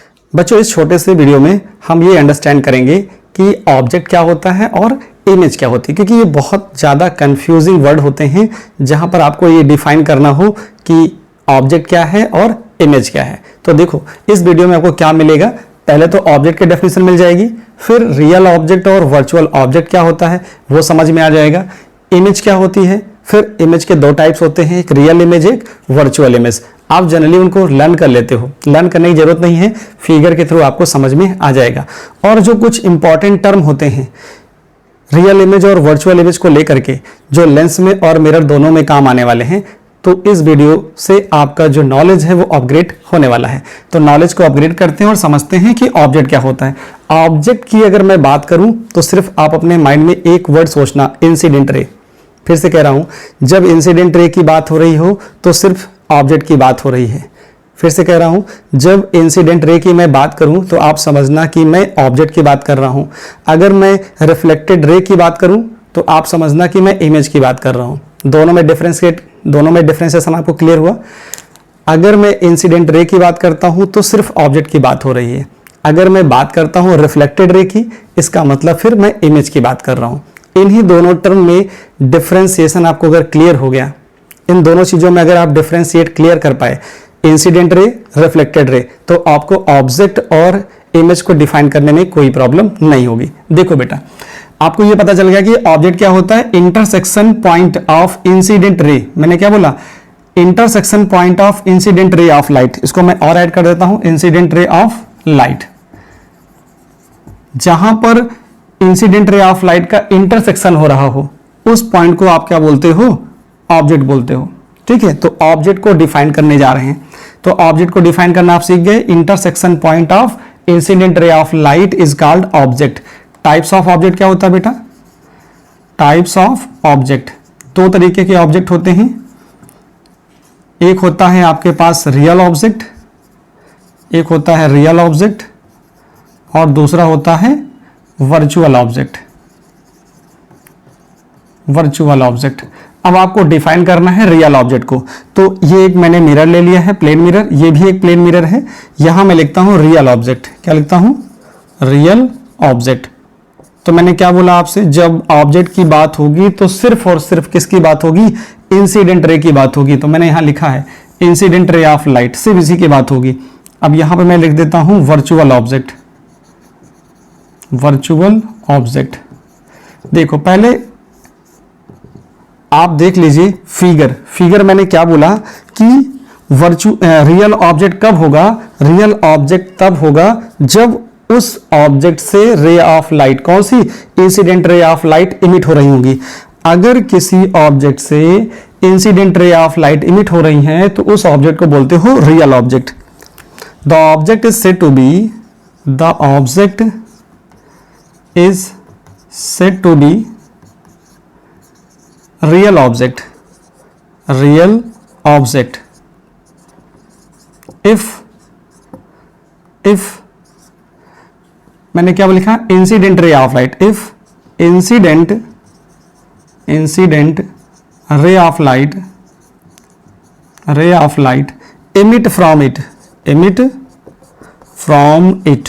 बच्चों, इस छोटे से वीडियो में हम ये अंडरस्टैंड करेंगे कि ऑब्जेक्ट क्या होता है और इमेज क्या होती है, क्योंकि ये बहुत ज़्यादा कंफ्यूजिंग वर्ड होते हैं जहाँ पर आपको ये डिफाइन करना हो कि ऑब्जेक्ट क्या है और इमेज क्या है। तो देखो, इस वीडियो में आपको क्या मिलेगा। पहले तो ऑब्जेक्ट की डेफिनेशन मिल जाएगी, फिर रियल ऑब्जेक्ट और वर्चुअल ऑब्जेक्ट क्या होता है वो समझ में आ जाएगा। इमेज क्या होती है, फिर इमेज के दो टाइप्स होते हैं, एक रियल इमेज, एक वर्चुअल इमेज। आप जनरली उनको लर्न कर लेते हो, लर्न करने की जरूरत नहीं है, फिगर के थ्रू आपको समझ में आ जाएगा। और जो कुछ इंपॉर्टेंट टर्म होते हैं रियल इमेज और वर्चुअल इमेज को लेकर के, जो लेंस में और मिरर दोनों में काम आने वाले हैं, तो इस वीडियो से आपका जो नॉलेज है वो अपग्रेड होने वाला है। तो नॉलेज को अपग्रेड करते हैं और समझते हैं कि ऑब्जेक्ट क्या होता है। ऑब्जेक्ट की अगर मैं बात करूं तो सिर्फ आप अपने माइंड में एक वर्ड सोचना, इंसिडेंट रे। फिर से कह रहा हूं, जब इंसिडेंट रे की बात हो रही हो तो सिर्फ ऑब्जेक्ट की बात हो रही है। फिर से कह रहा हूं, जब इंसिडेंट रे की मैं बात करूं तो आप समझना कि मैं ऑब्जेक्ट की बात कर रहा हूं। अगर मैं रिफ्लेक्टेड रे की बात करूं तो आप समझना कि मैं इमेज की बात कर रहा हूं। दोनों में डिफरेंशिएशन आपको क्लियर हुआ। अगर मैं इंसिडेंट रे की बात करता हूं तो सिर्फ ऑब्जेक्ट की बात हो रही है। अगर मैं बात करता हूं रिफ्लेक्टेड रे की, इसका मतलब फिर मैं इमेज की बात कर रहा हूं। इन्हीं दोनों टर्म में डिफरेंशिएशन आपको अगर क्लियर हो गया, इन दोनों चीजों में अगर आप डिफरेंशिएट क्लियर कर पाए, इंसिडेंट रे, रिफ्लेक्टेड रे, तो आपको ऑब्जेक्ट और इमेज को डिफाइन करने में कोई प्रॉब्लम नहीं होगी। देखो बेटा, आपको यह पता चल गया कि ऑब्जेक्ट क्या होता है, intersection point of incident ray. मैंने क्या बोला, intersection point of incident ray of light. इसको मैं और ऐड कर देता हूं, इंसिडेंट रे ऑफ लाइट। जहां पर इंसिडेंट रे ऑफ लाइट का इंटरसेक्शन हो रहा हो, उस पॉइंट को आप क्या बोलते हो, ऑब्जेक्ट बोलते हो। ठीक है, तो ऑब्जेक्ट को डिफाइन करने जा रहे हैं। तो ऑब्जेक्ट को डिफाइन करना आप सीख गए। Intersection point of incident ray of light is called object. Types of object क्या होता है बेटा, टाइप्स ऑफ ऑब्जेक्ट, दो तरीके के ऑब्जेक्ट होते हैं। एक होता है आपके पास रियल ऑब्जेक्ट, एक होता है रियल ऑब्जेक्ट, और दूसरा होता है वर्चुअल ऑब्जेक्ट। Virtual object. अब आपको डिफाइन करना है रियल ऑब्जेक्ट को। तो ये एक मैंने मिरर ले लिया है, प्लेन मिरर, ये भी एक प्लेन मिरर है। यहां मैं लिखता हूं रियल ऑब्जेक्ट। क्या लिखता हूं, रियल ऑब्जेक्ट। तो मैंने क्या बोला आपसे, जब ऑब्जेक्ट की बात होगी तो सिर्फ और सिर्फ किसकी बात होगी, इंसिडेंट रे की बात होगी। तो मैंने यहां लिखा है इंसिडेंट रे ऑफ लाइट, सिर्फ इसी की बात होगी। अब यहां पे मैं लिख देता हूं वर्चुअल ऑब्जेक्ट। Virtual object. देखो, पहले आप देख लीजिए फिगर मैंने क्या बोला कि रियल ऑब्जेक्ट कब होगा, रियल ऑब्जेक्ट तब होगा जब उस ऑब्जेक्ट से रे ऑफ लाइट, कौन सी, incident ray of light emit हो रही होंगी। अगर किसी ऑब्जेक्ट से incident ray of light emit हो रही हैं तो उस ऑब्जेक्ट को बोलते हो real object. The object is said to be, the object is said to be real object. Real object if मैंने क्या लिखा, incident ray of light. If incident ray of light emit from it।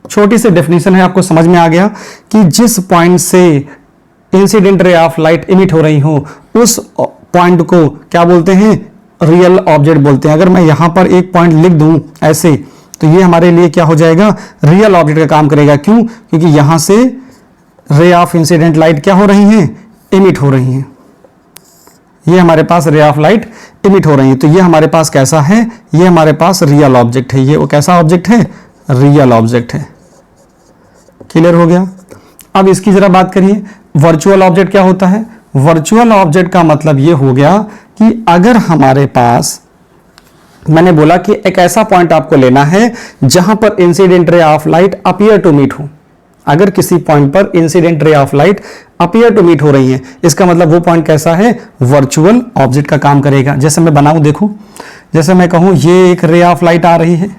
छोटी सी definition है, आपको समझ में आ गया कि जिस पॉइंट से incident ray of light emit हो रही हो उस पॉइंट को क्या बोलते हैं, रियल ऑब्जेक्ट बोलते हैं। अगर मैं यहां पर एक पॉइंट लिख दूं ऐसे, तो ये हमारे लिए क्या हो जाएगा, रियल ऑब्जेक्ट का काम करेगा। क्यों, क्योंकि यहां से रे ऑफ इंसिडेंट लाइट क्या हो रही हैं, इमिट हो रही हैं। ये हमारे पास रे ऑफ लाइट इमिट हो रही है, तो ये हमारे पास कैसा है, ये हमारे पास रियल ऑब्जेक्ट है। ये वो कैसा ऑब्जेक्ट है, रियल ऑब्जेक्ट है। क्लियर हो गया। अब इसकी जरा बात करिए, वर्चुअल ऑब्जेक्ट क्या होता है। वर्चुअल ऑब्जेक्ट का मतलब ये हो गया कि अगर हमारे पास, मैंने बोला कि एक ऐसा पॉइंट आपको लेना है जहां पर incident ray of light appear to meet हो। अगर किसी पॉइंट पर incident ray of light appear to meet हो रही है, इसका मतलब वो पॉइंट कैसा है, वर्चुअल ऑब्जेक्ट का काम करेगा। जैसे मैं बनाऊं, देखो, जैसे मैं कहूं ये एक रे ऑफ लाइट आ रही है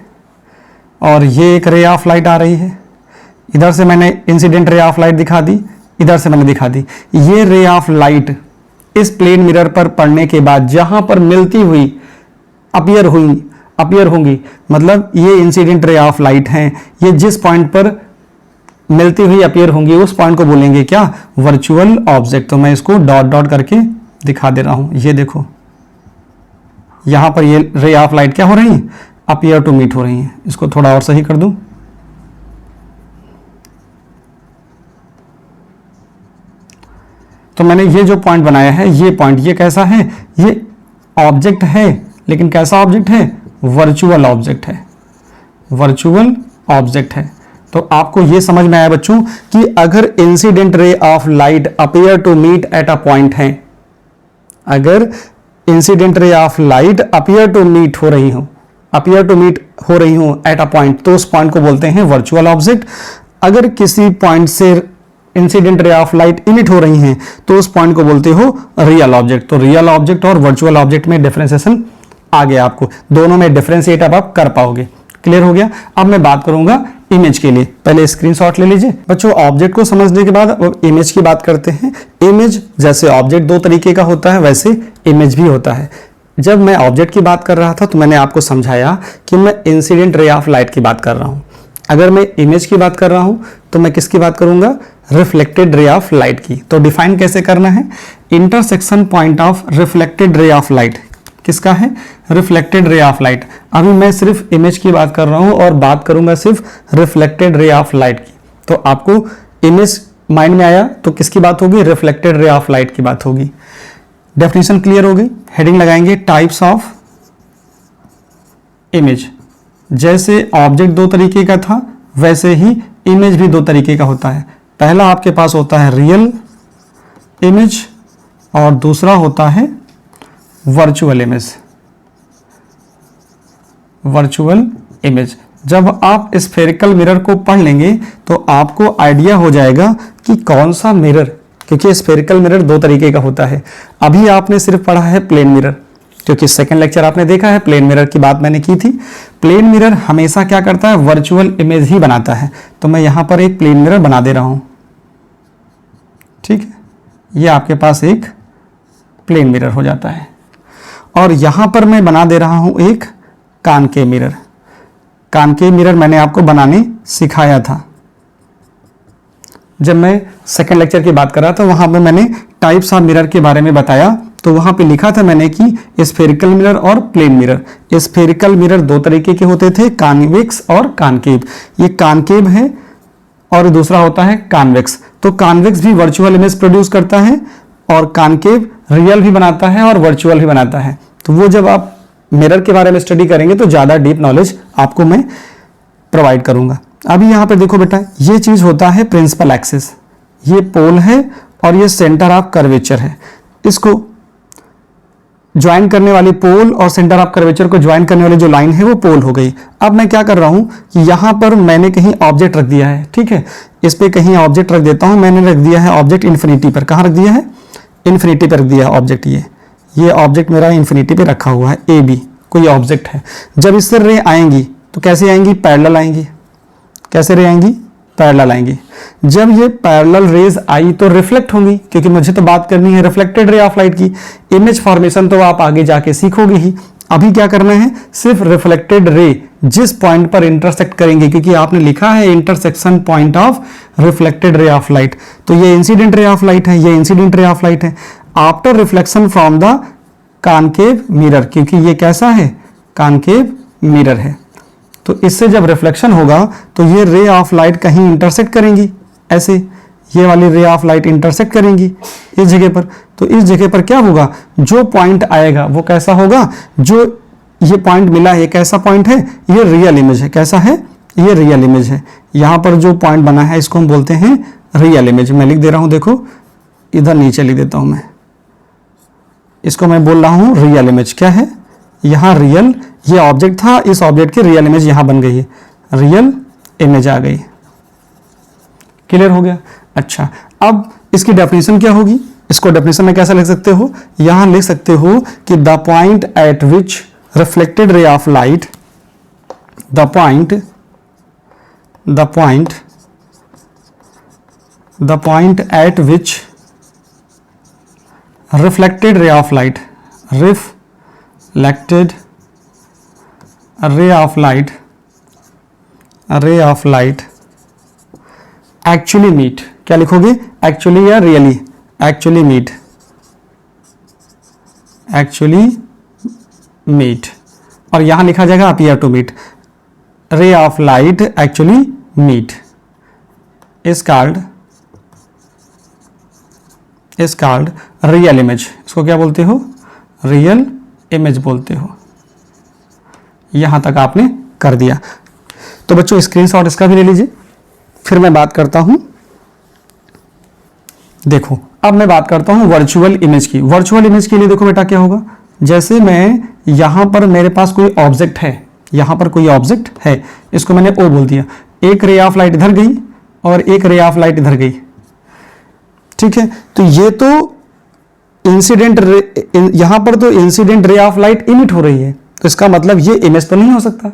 और ये एक रे ऑफ लाइट आ रही है। इधर से मैंने इंसिडेंट रे ऑफ लाइट दिखा दी, इधर से मैंने दिखा दी। ये रे ऑफ लाइट इस प्लेन मिरर पर पड़ने के बाद जहां पर मिलती हुई अपीयर हुई, अपीयर होंगी, मतलब ये इंसिडेंट रे ऑफ लाइट हैं, ये जिस पॉइंट पर मिलती हुई अपीयर होंगी उस पॉइंट को बोलेंगे क्या, वर्चुअल ऑब्जेक्ट। तो मैं इसको डॉट डॉट करके दिखा दे रहा हूं, ये देखो यहां पर ये रे ऑफ लाइट क्या हो रही है, अपीयर टू मीट हो रही है। इसको थोड़ा और सही कर दूं, तो मैंने ये जो पॉइंट बनाया है, ये पॉइंट, ये कैसा है, ये ऑब्जेक्ट है, लेकिन कैसा ऑब्जेक्ट है, वर्चुअल ऑब्जेक्ट है, वर्चुअल ऑब्जेक्ट है। तो आपको ये समझ में आया बच्चों कि अगर incident ray of light appear to meet at a point है, अगर incident ray of light appear to meet हो रही हो, अपीयर टू मीट हो रही हो एट अ पॉइंट, तो उस पॉइंट को बोलते हैं वर्चुअल ऑब्जेक्ट। अगर किसी पॉइंट से incident ray of light emit हो रही हैं तो उस पॉइंट को बोलते हो रियल ऑब्जेक्ट। तो रियल ऑब्जेक्ट और वर्चुअल ऑब्जेक्ट में डिफरेंशिएशन आ गया, आपको दोनों में डिफरेंशिएट अब आप कर पाओगे। क्लियर हो गया। अब मैं बात करूंगा इमेज के लिए, पहले स्क्रीनशॉट ले लीजिए बच्चों। ऑब्जेक्ट को समझने के बाद अब इमेज की बात करते हैं। इमेज जैसे ऑब्जेक्ट दो तरीके का होता है वैसे इमेज भी होता है। जब मैं ऑब्जेक्ट की बात कर रहा था तो मैंने आपको समझाया कि मैं इंसिडेंट रे ऑफ लाइट की बात कर रहा हूं। अगर मैं इमेज की बात कर रहा हूं तो मैं किसकी बात करूंगा, रिफ्लेक्टेड रे ऑफ लाइट की। तो डिफाइन कैसे करना है, intersection point of reflected ray of light किसका है, रिफ्लेक्टेड रे ऑफ लाइट। अभी मैं सिर्फ इमेज की बात कर रहा हूं और बात करूंगा सिर्फ रिफ्लेक्टेड रे ऑफ लाइट की। तो आपको इमेज माइंड में आया तो किसकी बात होगी, रिफ्लेक्टेड रे ऑफ लाइट की बात होगी। डेफिनेशन क्लियर हो गई। हेडिंग लगाएंगे टाइप्स ऑफ इमेज। जैसे ऑब्जेक्ट दो तरीके का था वैसे ही इमेज भी दो तरीके का होता है। पहला आपके पास होता है रियल इमेज और दूसरा होता है वर्चुअल इमेज। वर्चुअल इमेज जब आप स्फेरिकल मिरर को पढ़ लेंगे तो आपको आइडिया हो जाएगा कि कौन सा मिरर, क्योंकि स्फेरिकल मिरर दो तरीके का होता है। अभी आपने सिर्फ पढ़ा है प्लेन मिरर, क्योंकि सेकंड लेक्चर आपने देखा है प्लेन मिरर की बात मैंने की थी। प्लेन मिरर हमेशा क्या करता है, वर्चुअल इमेज ही बनाता है। तो मैं यहां पर एक प्लेन मिरर बना दे रहा हूं, ठीक है, ये आपके पास एक प्लेन मिरर हो जाता है। और यहां पर मैं बना दे रहा हूं एक कॉनकेव मिरर। कॉनकेव मिरर मैंने आपको बनाने सिखाया था जब मैं सेकंड लेक्चर की बात कर रहा था, वहां पे मैंने टाइप्स ऑफ मिरर के बारे में बताया। तो वहां पे लिखा था मैंने कि स्फेरिकल मिरर और प्लेन मिरर। स्फेरिकल मिरर दो तरीके के होते थे, कॉन्वेक्स और कॉनकेव। ये कॉनकेव है और दूसरा होता है कॉन्वेक्स। तो कॉन्वेक्स भी वर्चुअल इमेज प्रोड्यूस करता है और कॉनकेव रियल भी बनाता है और वर्चुअल भी बनाता है। तो वो जब आप मिरर के बारे में स्टडी करेंगे तो ज्यादा डीप नॉलेज आपको मैं प्रोवाइड करूंगा। अभी यहां पे देखो बेटा, ये चीज होता है प्रिंसिपल एक्सिस, ये पोल है और ये सेंटर ऑफ कर्वेचर है। इसको ज्वाइन करने वाली पोल और सेंटर ऑफ कर्वेचर को ज्वाइन करने वाली जो लाइन है वो पोल हो गई। अब मैं क्या कर रहा हूं कि यहां पर मैंने कहीं ऑब्जेक्ट रख दिया है, ठीक है, इस पे कहीं ऑब्जेक्ट रख देता हूं। मैंने रख दिया है ऑब्जेक्ट इन्फिनिटी पर। कहां रख दिया है, इन्फिनिटी पर रख दिया है ऑब्जेक्ट। ये ऑब्जेक्ट मेरा इन्फिनिटी पे रखा हुआ है, ए बी कोई ऑब्जेक्ट है। जब इससे रे आएंगी तो कैसे आएंगी, पैरेलल आएंगी। कैसे रे आएंगी, पैरेलल आएंगी। जब ये पैरेलल रेज आई तो रिफ्लेक्ट होंगी, क्योंकि मुझे तो बात करनी है रिफ्लेक्टेड रे ऑफ लाइट की। इमेज फॉर्मेशन तो आप आगे जाके सीखोगे ही, अभी क्या करना है, सिर्फ रिफ्लेक्टेड रे जिस पॉइंट पर इंटरसेक्ट करेंगे, क्योंकि आपने लिखा है intersection point of reflected ray of light. तो ये इंसिडेंट रे ऑफ लाइट है, ये इंसिडेंट रे ऑफ लाइट है after reflection from the concave mirror, क्योंकि ये कैसा है, कॉनकेव मिरर है। तो इससे जब रिफ्लेक्शन होगा तो ये रे ऑफ लाइट कहीं इंटरसेक्ट करेंगी, ऐसे ये वाली रे ऑफ लाइट इंटरसेक्ट करेंगी इस जगह पर। तो इस जगह पर क्या होगा, जो पॉइंट आएगा वो कैसा होगा, जो ये पॉइंट मिला है ये कैसा पॉइंट है, ये रियल इमेज है। कैसा है, ये रियल इमेज है। यहां पर जो पॉइंट बना है इसको हम बोलते हैं रियल इमेज। मैं लिख दे रहा हूं, देखो इधर नीचे लिख देता हूं मैं, इसको मैं बोल रहा हूं रियल इमेज। क्या है, यहां रियल, ये ऑब्जेक्ट था, इस ऑब्जेक्ट की रियल इमेज यहां बन गई है, रियल इमेज आ गई। क्लियर हो गया। अच्छा, अब इसकी डेफिनेशन क्या होगी, इसको डेफिनेशन में कैसे लिख सकते हो, यहां लिख सकते हो कि the point at which reflected ray of light, the point at which reflected ray of light ray of light actually meet, क्या लिखोगे, एक्चुअली या रियली, एक्चुअली मीट, और यहां लिखा जाएगा appear to meet. Ray of light actually meet is called real image. इसको क्या बोलते हो, रियल इमेज बोलते हो। यहां तक आपने कर दिया। तो बच्चों स्क्रीनशॉट इसका भी ले लीजिए। फिर मैं बात करता हूं, देखो अब मैं बात करता हूं वर्चुअल इमेज की। वर्चुअल इमेज के लिए देखो बेटा क्या होगा, जैसे मैं यहां पर मेरे पास कोई ऑब्जेक्ट है, यहां पर कोई ऑब्जेक्ट है, इसको मैंने ओ बोल दिया, एक रे ऑफ लाइट इधर गई और एक रे ऑफ लाइट इधर गई, ठीक है। तो ये तो इंसिडेंट रे, यहां पर तो incident ray of light emit हो रही है, तो इसका मतलब ये इमेज तो नहीं हो सकता।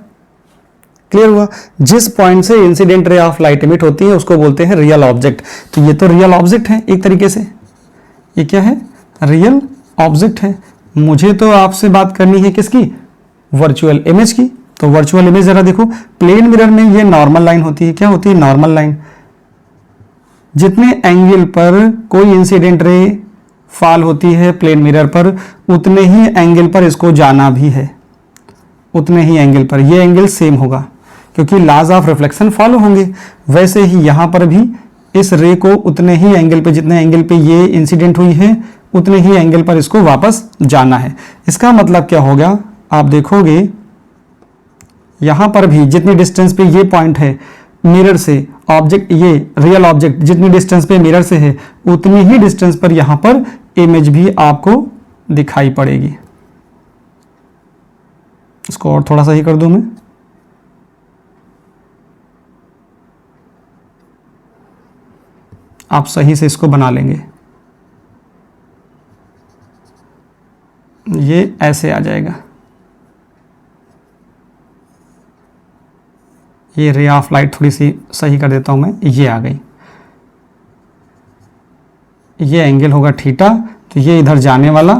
क्लियर हुआ। जिस पॉइंट से incident ray of light emit होती है उसको बोलते हैं रियल ऑब्जेक्ट। तो ये तो रियल ऑब्जेक्ट है एक तरीके से, ये क्या है, रियल ऑब्जेक्ट है। मुझे तो आपसे बात करनी है किसकी, वर्चुअल इमेज की। तो वर्चुअल इमेज जरा देखो, प्लेन मिरर में ये नॉर्मल लाइन होती है, क्या होती है, नॉर्मल लाइन। जितने एंगल पर कोई इंसिडेंट रे फॉल होती है प्लेन मिरर पर, उतने ही एंगल पर इसको जाना भी है, उतने ही एंगल पर ये एंगल सेम होगा, क्योंकि लॉज ऑफ रिफ्लेक्शन फॉलो होंगे। वैसे ही यहां पर भी इस रे को उतने ही एंगल पे, जितने एंगल पे ये इंसिडेंट हुई है उतने ही एंगल पर इसको वापस जाना है। इसका मतलब क्या होगा, आप देखोगे यहां पर भी जितनी डिस्टेंस पे ये पॉइंट है मिरर से, ऑब्जेक्ट ये रियल ऑब्जेक्ट जितनी डिस्टेंस पे मिरर से है उतनी ही डिस्टेंस पर यहां पर इमेज भी आपको दिखाई पड़ेगी। इसको और थोड़ा सा ही कर दूं मैं, आप सही से इसको बना लेंगे। ये ऐसे आ जाएगा, ये रे ऑफ लाइट थोड़ी सी सही कर देता हूं मैं, ये आ गई। ये एंगल होगा थीटा, तो ये इधर जाने वाला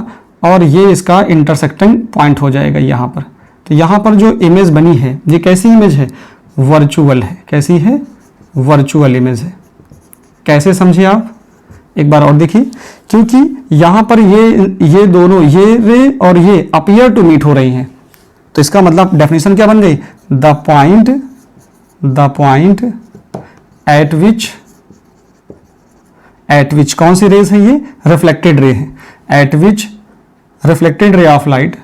और ये इसका इंटरसेक्टिंग पॉइंट हो जाएगा यहां पर। तो यहां पर जो इमेज बनी है ये कैसी इमेज है, वर्चुअल है। कैसी है, वर्चुअल इमेज है। कैसे समझे आप, एक बार और देखिए, क्योंकि यहां पर ये दोनों, ये रे और ये अपीयर टू मीट हो रही हैं, तो इसका मतलब डेफिनेशन क्या बन गई, द पॉइंट एट विच कौन सी रेज है, ये रिफ्लेक्टेड रे है, eight which reflected ray of light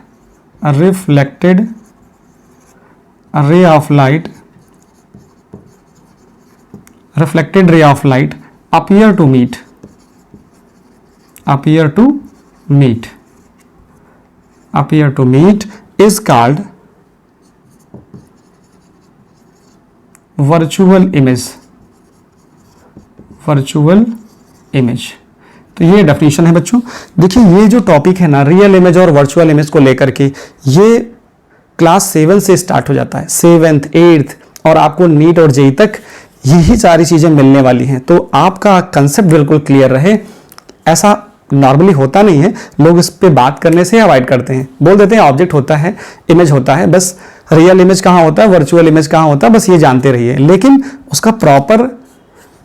appear to meet is called virtual image। तो ये डेफिनेशन है बच्चों। देखिए ये जो टॉपिक है ना रियल इमेज और वर्चुअल इमेज को लेकर के, ये क्लास 7 से स्टार्ट हो जाता है, 7th 8th, और आपको नीट और जेई तक यही सारी चीजें मिलने वाली हैं। तो आपका कंसेप्ट बिल्कुल क्लियर रहे। ऐसा नॉर्मली होता नहीं है, लोग इस पे बात करने से अवॉइड करते हैं, बोल देते हैं ऑब्जेक्ट होता है, इमेज होता है, बस रियल इमेज कहाँ होता है, वर्चुअल इमेज कहाँ होता है, बस ये जानते रहिए। लेकिन उसका प्रॉपर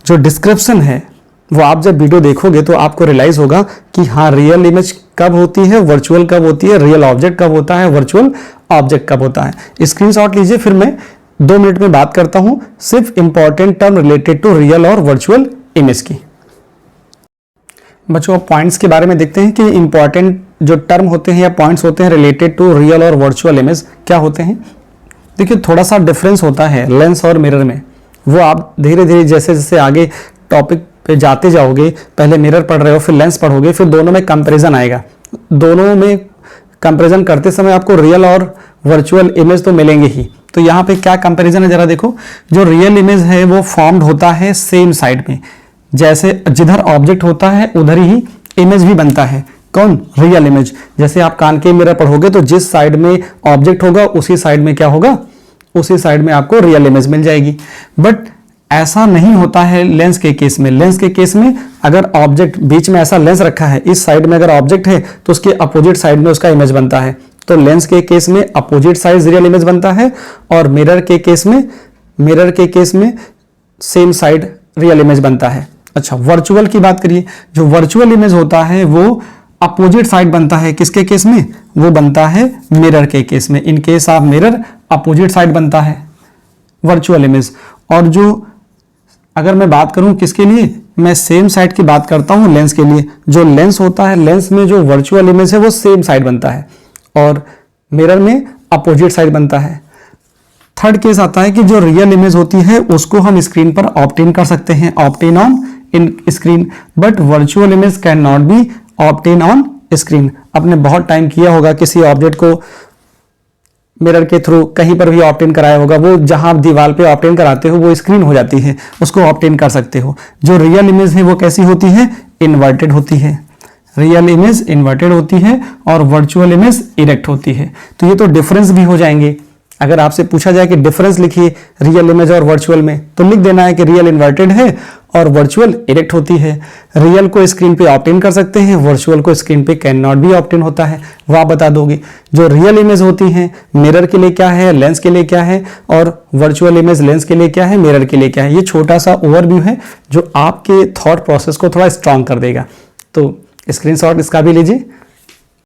जो डिस्क्रिप्शन है वो आप जब वीडियो देखोगे तो आपको रियलाइज होगा कि हाँ रियल इमेज कब होती है, वर्चुअल कब होती है, रियल ऑब्जेक्ट कब होता है, वर्चुअल ऑब्जेक्ट कब होता है। स्क्रीनशॉट लीजिए, फिर मैं 2 मिनट में बात करता हूं सिर्फ important term related to real और वर्चुअल इमेज की। बच्चों पॉइंट्स के बारे में देखते हैं कि इंपॉर्टेंट जो टर्म होते हैं या पॉइंट्स होते हैं रिलेटेड टू रियल और वर्चुअल इमेज क्या होते हैं। देखिए थोड़ा सा डिफरेंस होता है लेंस और मिरर में, वो आप धीरे धीरे जैसे जैसे आगे टॉपिक पे जाते जाओगे, पहले मिरर पढ़ रहे हो फिर लेंस पढ़ोगे, फिर दोनों में कंपैरिजन आएगा। दोनों में कंपैरिजन करते समय आपको रियल और वर्चुअल इमेज तो मिलेंगे ही। तो यहाँ पे क्या कंपैरिजन है जरा देखो। जो रियल इमेज है वो फॉर्म्ड होता है सेम साइड में, जैसे जिधर ऑब्जेक्ट होता है उधर ही इमेज भी बनता है। कौन, रियल इमेज। जैसे आप कान के मिरर पढ़ोगे तो जिस साइड में ऑब्जेक्ट होगा उसी साइड में क्या होगा, उसी साइड में आपको रियल इमेज मिल जाएगी। बट ऐसा नहीं होता है लेंस के केस में। लेंस के केस में अगर ऑब्जेक्ट बीच में ऐसा लेंस रखा है, इस साइड में अगर ऑब्जेक्ट है तो उसके अपोजिट साइड में उसका इमेज बनता है। तो लेंस के केस में अपोजिट साइड रियल इमेज बनता है और मिरर के केस में सेम साइड रियल इमेज बनता है। अच्छा, वर्चुअल की बात करिए। जो वर्चुअल इमेज होता है वो अपोजिट साइड बनता है। किसके केस में? वो बनता है मिरर के केस में। In case of mirror opposite side बनता है वर्चुअल इमेज। और जो अगर मैं बात करूं किसके लिए, मैं सेम साइड की बात करता हूं लेंस के लिए। जो लेंस होता है, लेंस में जो वर्चुअल इमेज है वो सेम साइड बनता है और मिरर में अपोजिट साइड बनता है। थर्ड केस आता है कि जो रियल इमेज होती है उसको हम स्क्रीन पर ऑब्टेन कर सकते हैं, obtain on in screen, but virtual image can not be obtain on screen. आपने बहुत टाइम किया होगा किसी ऑब्जेक्ट को मिरर के थ्रू कहीं पर भी ऑब्टेन कराया होगा, वो जहां आप दीवार पे ऑब्टेन कराते हो वो स्क्रीन हो जाती है, उसको ऑब्टेन कर सकते हो। जो रियल इमेज है वो कैसी होती है? इन्वर्टेड होती है। रियल इमेज इन्वर्टेड होती है और वर्चुअल इमेज इरेक्ट होती है। तो ये तो डिफरेंस भी हो जाएंगे। अगर आपसे पूछा जाए कि डिफरेंस लिखिए रियल इमेज और वर्चुअल में, तो लिख देना है कि रियल इन्वर्टेड है और वर्चुअल इरेक्ट होती है। रियल को स्क्रीन पे ऑब्टेन कर सकते हैं, वर्चुअल को स्क्रीन पे कैन नॉट बी ऑब्टेन होता है, वो आप बता दोगे। जो रियल इमेज होती है मिरर के लिए क्या है, लेंस के लिए क्या है, और वर्चुअल इमेज लेंस के लिए क्या है, मिरर के लिए क्या है। ये छोटा सा ओवरव्यू है जो आपके थॉट प्रोसेस को थोड़ा स्ट्रांग कर देगा। तो स्क्रीनशॉट इसका भी लीजिए।